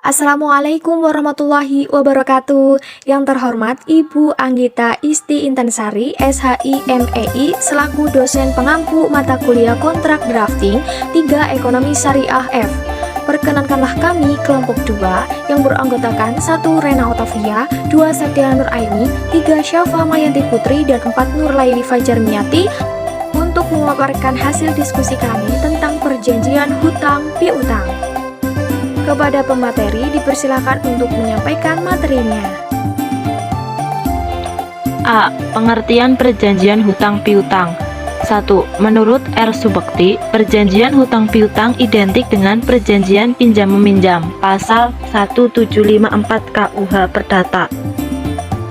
Assalamualaikum warahmatullahi wabarakatuh. Yang terhormat Ibu Anggita Isti Intensari, SHI MEI, selaku dosen pengampu mata kuliah kontrak drafting 3 Ekonomi Syariah F. Perkenankanlah kami kelompok 2 yang beranggotakan 1 Rena Otavia, 2 Septiana Nur Aini, 3 Syafa Mayanti Putri, dan 4 Nur Laili Fajar Miati untuk memaparkan hasil diskusi kami tentang perjanjian hutang piutang. Kepada pemateri dipersilakan untuk menyampaikan materinya. A. Pengertian perjanjian hutang piutang. 1. Menurut R. Subekti, perjanjian hutang piutang identik dengan perjanjian pinjam-meminjam. Pasal 1754 KUH Perdata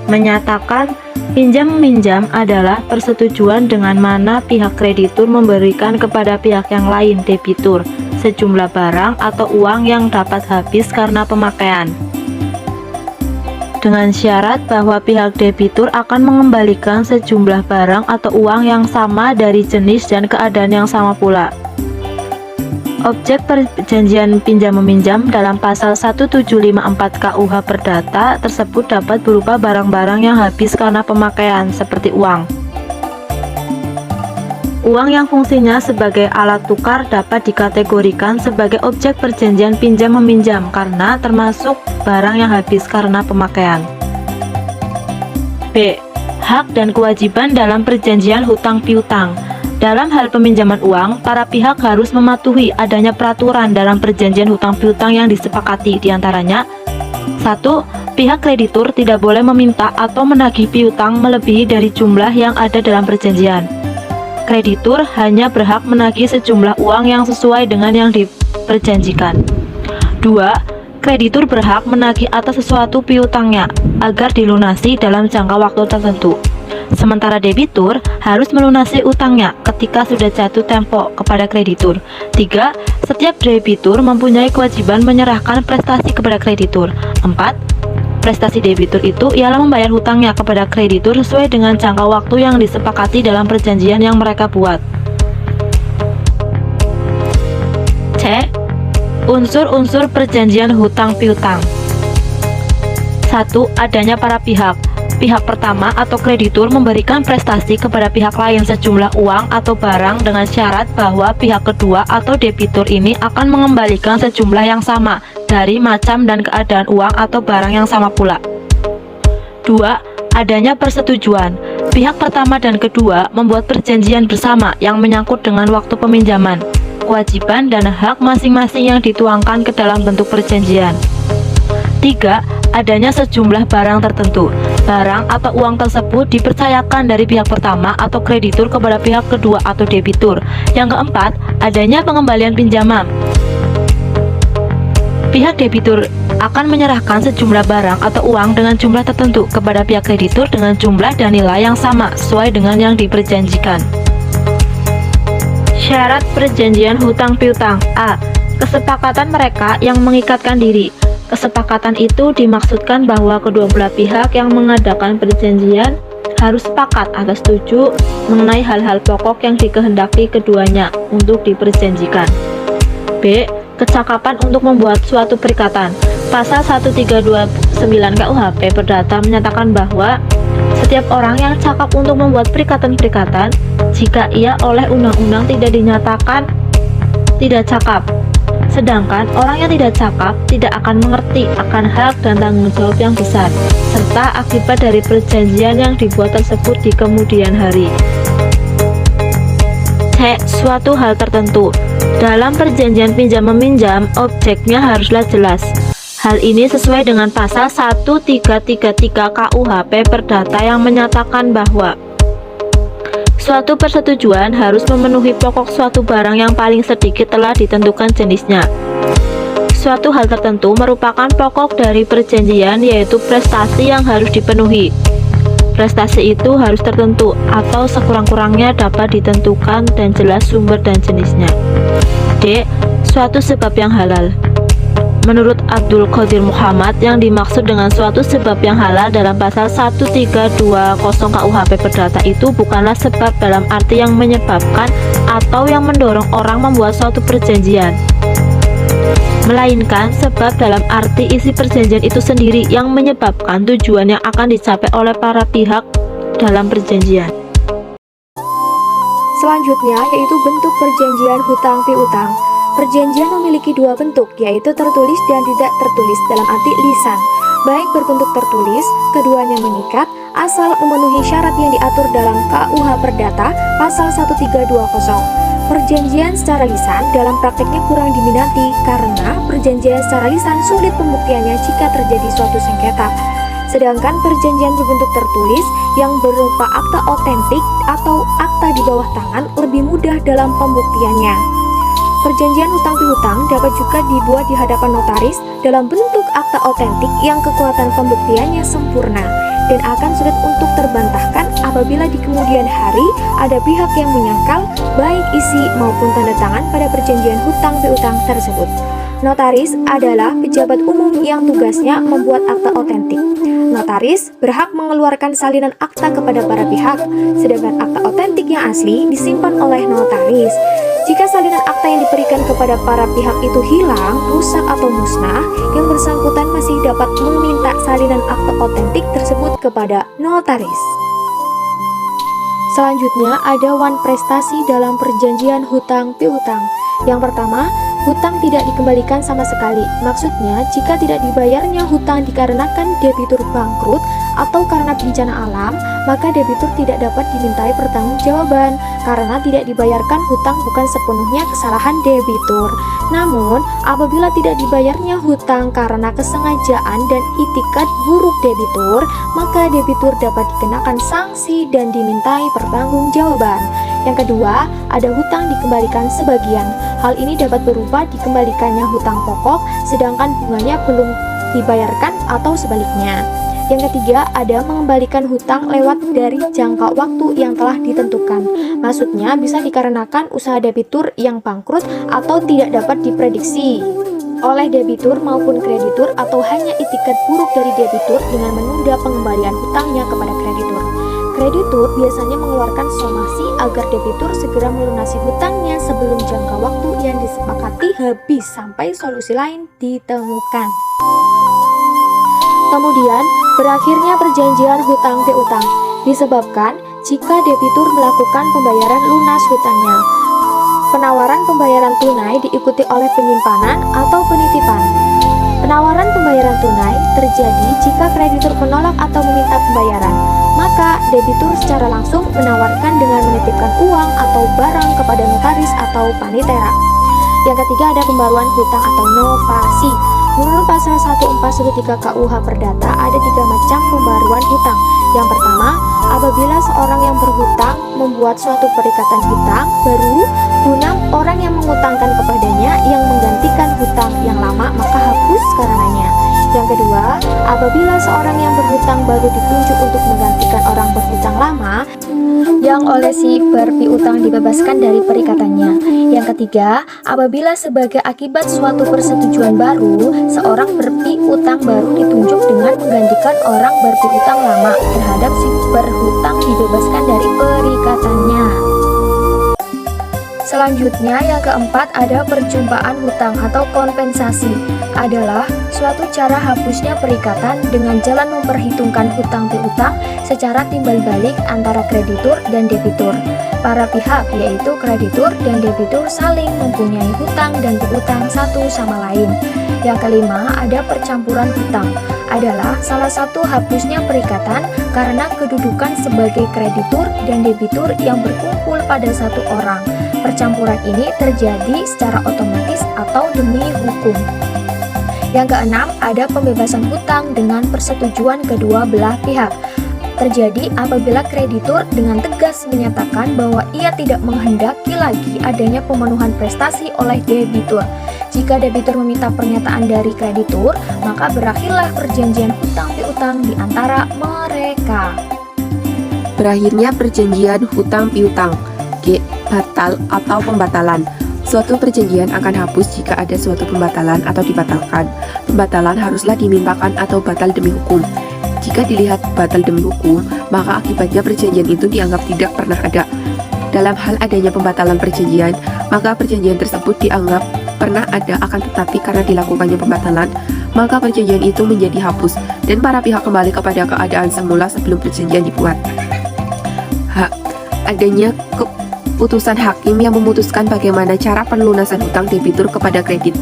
menyatakan pinjam-meminjam adalah persetujuan dengan mana pihak kreditur memberikan kepada pihak yang lain, debitur, sejumlah barang atau uang yang dapat habis karena pemakaian, dengan syarat bahwa pihak debitur akan mengembalikan sejumlah barang atau uang yang sama dari jenis dan keadaan yang sama pula. Objek perjanjian pinjam-meminjam dalam pasal 1754 KUH Perdata tersebut dapat berupa barang-barang yang habis karena pemakaian, seperti uang. Uang yang fungsinya sebagai alat tukar dapat dikategorikan sebagai objek perjanjian pinjam-meminjam karena termasuk barang yang habis karena pemakaian. B. Hak dan kewajiban dalam perjanjian hutang piutang. Dalam hal peminjaman uang, para pihak harus mematuhi adanya peraturan dalam perjanjian hutang piutang yang disepakati, diantaranya 1. Pihak kreditur tidak boleh meminta atau menagih piutang melebihi dari jumlah yang ada dalam perjanjian. Kreditur hanya berhak menagih sejumlah uang yang sesuai dengan yang diperjanjikan. 2. Kreditur berhak menagih atas sesuatu piutangnya agar dilunasi dalam jangka waktu tertentu. Sementara debitur harus melunasi utangnya ketika sudah jatuh tempo kepada kreditur. 3. Setiap debitur mempunyai kewajiban menyerahkan prestasi kepada kreditur. 4. Prestasi debitur itu ialah membayar hutangnya kepada kreditur sesuai dengan jangka waktu yang disepakati dalam perjanjian yang mereka buat. C. Unsur-unsur perjanjian hutang piutang. 1. Adanya para pihak. Pihak pertama atau kreditur memberikan prestasi kepada pihak lain sejumlah uang atau barang dengan syarat bahwa pihak kedua atau debitur ini akan mengembalikan sejumlah yang sama dari macam dan keadaan uang atau barang yang sama pula. 2. Adanya persetujuan. Pihak pertama dan kedua membuat perjanjian bersama yang menyangkut dengan waktu peminjaman, kewajiban dan hak masing-masing yang dituangkan ke dalam bentuk perjanjian. 3. Adanya sejumlah barang tertentu. Barang atau uang tersebut dipercayakan dari pihak pertama atau kreditur kepada pihak kedua atau debitur. Yang keempat, adanya pengembalian pinjaman. Pihak debitur akan menyerahkan sejumlah barang atau uang dengan jumlah tertentu kepada pihak kreditur dengan jumlah dan nilai yang sama sesuai dengan yang diperjanjikan. Syarat perjanjian hutang piutang. A. Kesepakatan mereka yang mengikatkan diri. Kesepakatan itu dimaksudkan bahwa kedua belah pihak yang mengadakan perjanjian harus sepakat atau setuju mengenai hal-hal pokok yang dikehendaki keduanya untuk diperjanjikan. B. Kecakapan untuk membuat suatu perikatan. Pasal 1329 KUHP Perdata menyatakan bahwa setiap orang yang cakap untuk membuat perikatan-perikatan jika ia oleh undang-undang tidak dinyatakan tidak cakap. Sedangkan orang yang tidak cakap tidak akan mengerti akan hak dan tanggung jawab yang besar serta akibat dari perjanjian yang dibuat tersebut di kemudian hari. C. Suatu hal tertentu. Dalam perjanjian pinjam-meminjam, objeknya haruslah jelas. Hal ini sesuai dengan pasal 1333 KUHP Perdata yang menyatakan bahwa suatu persetujuan harus memenuhi pokok suatu barang yang paling sedikit telah ditentukan jenisnya. Suatu hal tertentu merupakan pokok dari perjanjian, yaitu prestasi yang harus dipenuhi. Prestasi itu harus tertentu atau sekurang-kurangnya dapat ditentukan dan jelas sumber dan jenisnya. D. Suatu sebab yang halal. Menurut Abdul Qadir Muhammad, yang dimaksud dengan suatu sebab yang halal dalam pasal 1320 KUHP Perdata itu bukanlah sebab dalam arti yang menyebabkan atau yang mendorong orang membuat suatu perjanjian. melainkan sebab dalam arti isi perjanjian itu sendiri yang menyebabkan tujuan yang akan dicapai oleh para pihak dalam perjanjian. Selanjutnya yaitu bentuk perjanjian hutang piutang. Perjanjian memiliki dua bentuk, yaitu tertulis dan tidak tertulis dalam arti lisan. Baik berbentuk tertulis, keduanya mengikat asal memenuhi syarat yang diatur dalam KUH Perdata pasal 1320. Perjanjian secara lisan dalam prakteknya kurang diminati karena perjanjian secara lisan sulit pembuktiannya jika terjadi suatu sengketa. Sedangkan perjanjian berbentuk tertulis yang berupa akta otentik atau akta di bawah tangan lebih mudah dalam pembuktiannya. Perjanjian hutang piutang dapat juga dibuat di hadapan notaris dalam bentuk akta otentik yang kekuatan pembuktiannya sempurna dan akan sulit untuk terbantahkan apabila di kemudian hari ada pihak yang menyangkal baik isi maupun tanda tangan pada perjanjian hutang piutang tersebut. Notaris adalah pejabat umum yang tugasnya membuat akta otentik. Notaris berhak mengeluarkan salinan akta kepada para pihak, sedangkan akta otentik yang asli disimpan oleh notaris. Jika salinan akta yang diberikan kepada para pihak itu hilang, rusak atau musnah, yang bersangkutan masih dapat meminta salinan akta otentik tersebut kepada notaris. Selanjutnya ada wan prestasi dalam perjanjian hutang piutang. Yang pertama, hutang tidak dikembalikan sama sekali. Maksudnya, jika tidak dibayarnya hutang dikarenakan debitur bangkrut atau karena bencana alam, maka debitur tidak dapat dimintai pertanggungjawaban karena tidak dibayarkan hutang bukan sepenuhnya kesalahan debitur. Namun, apabila tidak dibayarnya hutang karena kesengajaan dan itikat buruk debitur, maka debitur dapat dikenakan sanksi dan dimintai pertanggungjawaban. Yang kedua, ada hutang dikembalikan sebagian. Hal ini dapat berupa dikembalikannya hutang pokok sedangkan bunganya belum dibayarkan atau sebaliknya. Yang ketiga, ada mengembalikan hutang lewat dari jangka waktu yang telah ditentukan. Maksudnya bisa dikarenakan usaha debitur yang bangkrut atau tidak dapat diprediksi oleh debitur maupun kreditur atau hanya itikat buruk dari debitur dengan menunda pengembalian hutangnya kepada kreditur. Kreditur biasanya mengeluarkan somasi agar debitur segera melunasi hutangnya sebelum jangka waktu yang disepakati habis sampai solusi lain ditemukan. Kemudian, berakhirnya perjanjian hutang piutang disebabkan jika debitur melakukan pembayaran lunas hutangnya. Penawaran pembayaran tunai diikuti oleh penyimpanan atau penitipan. Penawaran pembayaran tunai terjadi jika kreditur menolak atau meminta pembayaran, maka debitur secara langsung menawarkan dengan menitipkan uang atau barang kepada notaris atau panitera. Yang ketiga ada pembaruan hutang atau novasi. Menurut pasal 1413 KUH Perdata ada 3 macam pembaruan hutang. Yang pertama, apabila seorang yang berhutang membuat suatu perikatan hutang baru guna orang yang mengutangkan kepadanya yang menggantikan hutang yang lama maka hapus karenanya. Yang kedua, apabila seorang yang berhutang baru ditunjuk untuk menggantikan orang berhutang lama yang oleh si berpiutang dibebaskan dari perikatannya. Yang ketiga, apabila sebagai akibat suatu persetujuan baru, seorang berpiutang baru ditunjuk dengan menggantikan orang berpiutang lama terhadap si berhutang dibebaskan dari perikatannya. Selanjutnya yang keempat ada perjumpaan hutang atau kompensasi. Adalah suatu cara hapusnya perikatan dengan jalan memperhitungkan hutang piutang secara timbal balik antara kreditur dan debitur. Para pihak yaitu kreditur dan debitur saling mempunyai hutang dan piutang satu sama lain. Yang kelima ada percampuran hutang. Adalah salah satu hapusnya perikatan karena kedudukan sebagai kreditur dan debitur yang berkumpul pada satu orang. Percampuran ini terjadi secara otomatis atau demi hukum. Yang keenam, ada pembebasan hutang dengan persetujuan kedua belah pihak. Terjadi apabila kreditur dengan tegas menyatakan bahwa ia tidak menghendaki lagi adanya pemenuhan prestasi oleh debitur. Jika debitur meminta pernyataan dari kreditur, maka berakhirlah perjanjian hutang piutang di antara mereka. Berakhirnya perjanjian hutang piutang. G. Batal atau pembatalan. Suatu perjanjian akan hapus jika ada suatu pembatalan atau dibatalkan. Pembatalan haruslah dimintakan atau batal demi hukum. Jika dilihat batal demi hukum, maka akibatnya perjanjian itu dianggap tidak pernah ada. Dalam hal adanya pembatalan perjanjian, maka perjanjian tersebut dianggap pernah ada, akan tetapi karena dilakukannya pembatalan, maka perjanjian itu menjadi hapus dan para pihak kembali kepada keadaan semula sebelum perjanjian dibuat. H. Adanya keputusan hakim yang memutuskan bagaimana cara pelunasan hutang debitur kepada kredit.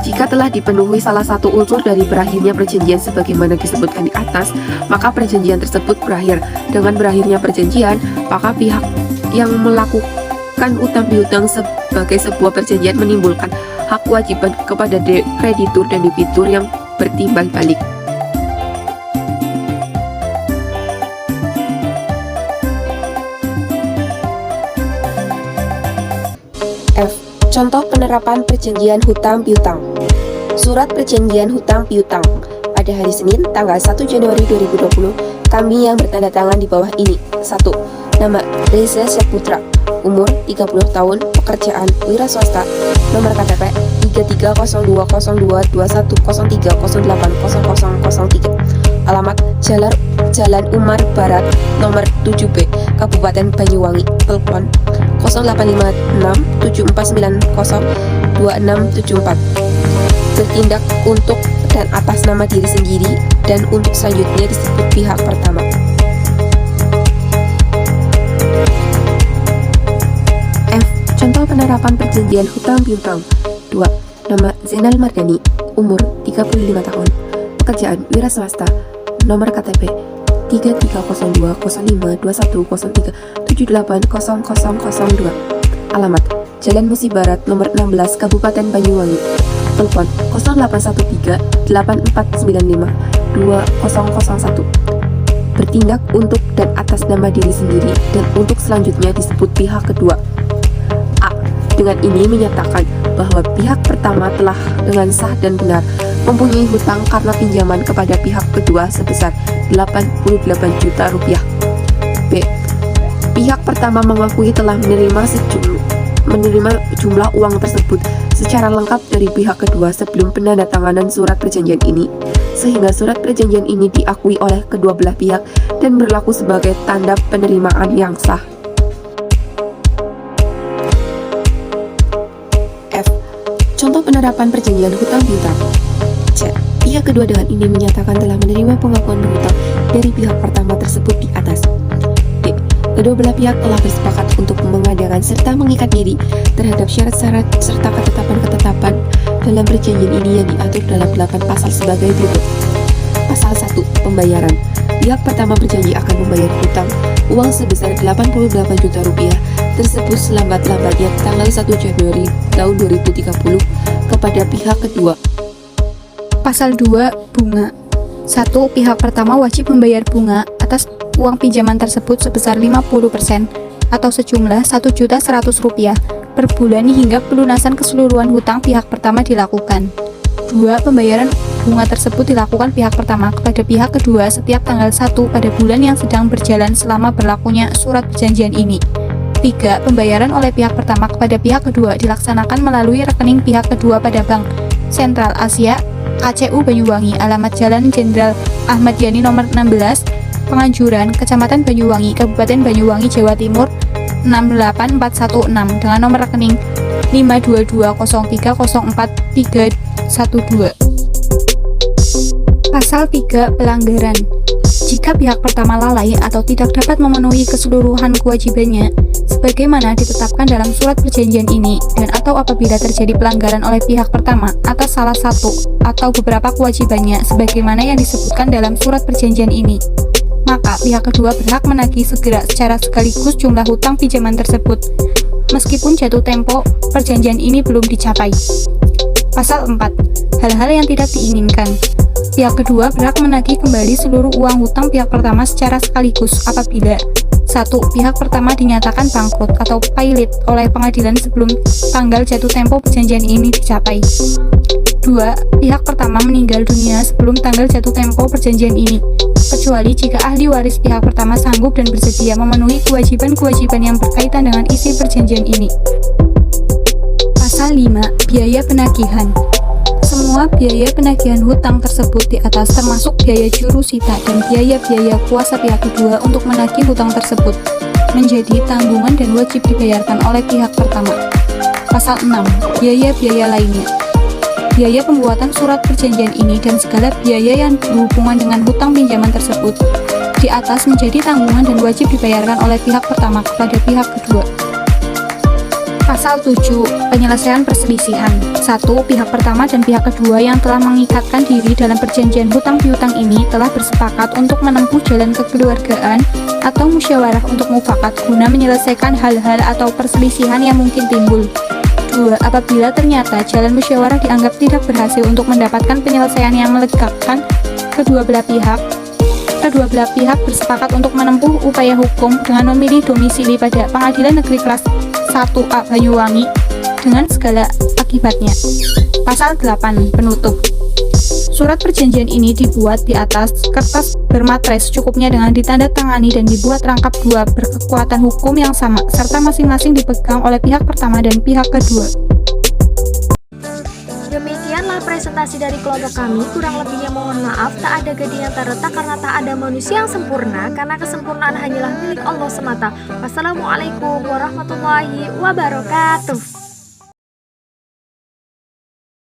Jika telah dipenuhi salah satu unsur dari berakhirnya perjanjian sebagaimana disebutkan di atas, maka perjanjian tersebut berakhir. Dengan berakhirnya perjanjian, maka pihak yang melakukan utang piutang sebagai sebuah perjanjian menimbulkan hak kewajiban kepada kreditur dan debitur yang bertimbal balik. F. Contoh penerapan perjanjian hutang piutang. Surat perjanjian hutang piutang. Pada hari Senin, tanggal 1 Januari 2020, kami yang bertanda tangan di bawah ini. 1. Nama Reza Syaputra, umur 30 tahun, pekerjaan wira swasta, nomor KTP 3302021030308003, alamat Jalan Umar Barat, nomor 7B, Kabupaten Banyuwangi, telepon 085674902674. Bertindak untuk dan atas nama diri sendiri dan untuk selanjutnya disebut pihak pertama. F. Contoh penerapan perjanjian hutang piutang. 2. Nama Zainal Mardani, umur 35 tahun, pekerjaan wira swasta, nomor KTP 3302052103780002, alamat Jalan Musi Barat, nomor 16, Kabupaten Banyuwangi, telepon 0813-8495-2001. Bertindak untuk dan atas nama diri sendiri dan untuk selanjutnya disebut pihak kedua. A. Dengan ini menyatakan bahwa pihak pertama telah dengan sah dan benar mempunyai hutang karena pinjaman kepada pihak kedua sebesar 88 juta rupiah. B. Pihak pertama mengakui telah menerima jumlah uang tersebut secara lengkap dari pihak kedua sebelum penandatanganan surat perjanjian ini, sehingga surat perjanjian ini diakui oleh kedua belah pihak dan berlaku sebagai tanda penerimaan yang sah. F. Contoh penerapan perjanjian hutang piutang. C. Pihak kedua dengan ini menyatakan telah menerima pengakuan berhutang dari pihak pertama tersebut di atas. D. Kedua belah pihak telah bersepakat untuk mengadakan serta mengikat diri terhadap syarat-syarat serta ketetapan-ketetapan dalam perjanjian ini yang diatur dalam 8 pasal sebagai berikut. Pasal 1. Pembayaran. Pihak pertama berjanji akan membayar hutang uang sebesar 88 juta rupiah tersebut selambat-lambatnya tanggal 1 Januari tahun 2030 kepada pihak kedua. Pasal 2. Bunga. 1. Pihak pertama wajib membayar bunga atas uang pinjaman tersebut sebesar 50% atau sejumlah Rp1.100.000 per bulan hingga pelunasan keseluruhan hutang pihak pertama dilakukan. 2. Pembayaran bunga tersebut dilakukan pihak pertama kepada pihak kedua setiap tanggal 1 pada bulan yang sedang berjalan selama berlakunya surat perjanjian ini. 3. Pembayaran oleh pihak pertama kepada pihak kedua dilaksanakan melalui rekening pihak kedua pada Bank Sentral Asia KCU Banyuwangi, alamat Jalan Jenderal Ahmad Yani nomor 16, Penganjuran, Kecamatan Banyuwangi, Kabupaten Banyuwangi, Jawa Timur 68416 dengan nomor rekening 52203043312. Pasal 3. Pelanggaran. Jika pihak pertama lalai atau tidak dapat memenuhi keseluruhan kewajibannya sebagaimana ditetapkan dalam surat perjanjian ini dan atau apabila terjadi pelanggaran oleh pihak pertama atas salah satu atau beberapa kewajibannya sebagaimana yang disebutkan dalam surat perjanjian ini, maka pihak kedua berhak menagih segera secara sekaligus jumlah hutang pinjaman tersebut meskipun jatuh tempo perjanjian ini belum dicapai. Pasal 4. Hal-hal yang tidak diinginkan. Pihak kedua berhak menagih kembali seluruh uang hutang pihak pertama secara sekaligus apabila 1. Pihak pertama dinyatakan bangkrut atau pailit oleh pengadilan sebelum tanggal jatuh tempo perjanjian ini dicapai. 2. Pihak pertama meninggal dunia sebelum tanggal jatuh tempo perjanjian ini, kecuali jika ahli waris pihak pertama sanggup dan bersedia memenuhi kewajiban-kewajiban yang berkaitan dengan isi perjanjian ini. Pasal 5. Biaya penagihan. Semua biaya penagihan hutang tersebut di atas termasuk biaya jurusita dan biaya-biaya kuasa pihak kedua untuk menagih hutang tersebut menjadi tanggungan dan wajib dibayarkan oleh pihak pertama. Pasal 6. Biaya-biaya lainnya. Biaya pembuatan surat perjanjian ini dan segala biaya yang berhubungan dengan hutang pinjaman tersebut di atas menjadi tanggungan dan wajib dibayarkan oleh pihak pertama kepada pihak kedua. Pasal 7. Penyelesaian perselisihan. 1. Pihak pertama dan pihak kedua yang telah mengikatkan diri dalam perjanjian hutang piutang ini telah bersepakat untuk menempuh jalan kekeluargaan atau musyawarah untuk mufakat guna menyelesaikan hal-hal atau perselisihan yang mungkin timbul. 2. Apabila ternyata jalan musyawarah dianggap tidak berhasil untuk mendapatkan penyelesaian yang melegakan kedua belah pihak bersepakat untuk menempuh upaya hukum dengan memilih domisili pada Pengadilan Negeri Kelas 1A Banyuwangi dengan segala akibatnya. Pasal 8. Penutup. Surat perjanjian ini dibuat di atas kertas bermatres cukupnya dengan ditandatangani dan dibuat rangkap dua berkekuatan hukum yang sama serta masing-masing dipegang oleh pihak pertama dan pihak kedua. Demikianlah presentasi dari kelompok kami. Kurang lebihnya mohon maaf, tak ada gading yang tak retak karena tak ada manusia yang sempurna, karena kesempurnaan hanyalah milik Allah semata. Wassalamualaikum warahmatullahi wabarakatuh.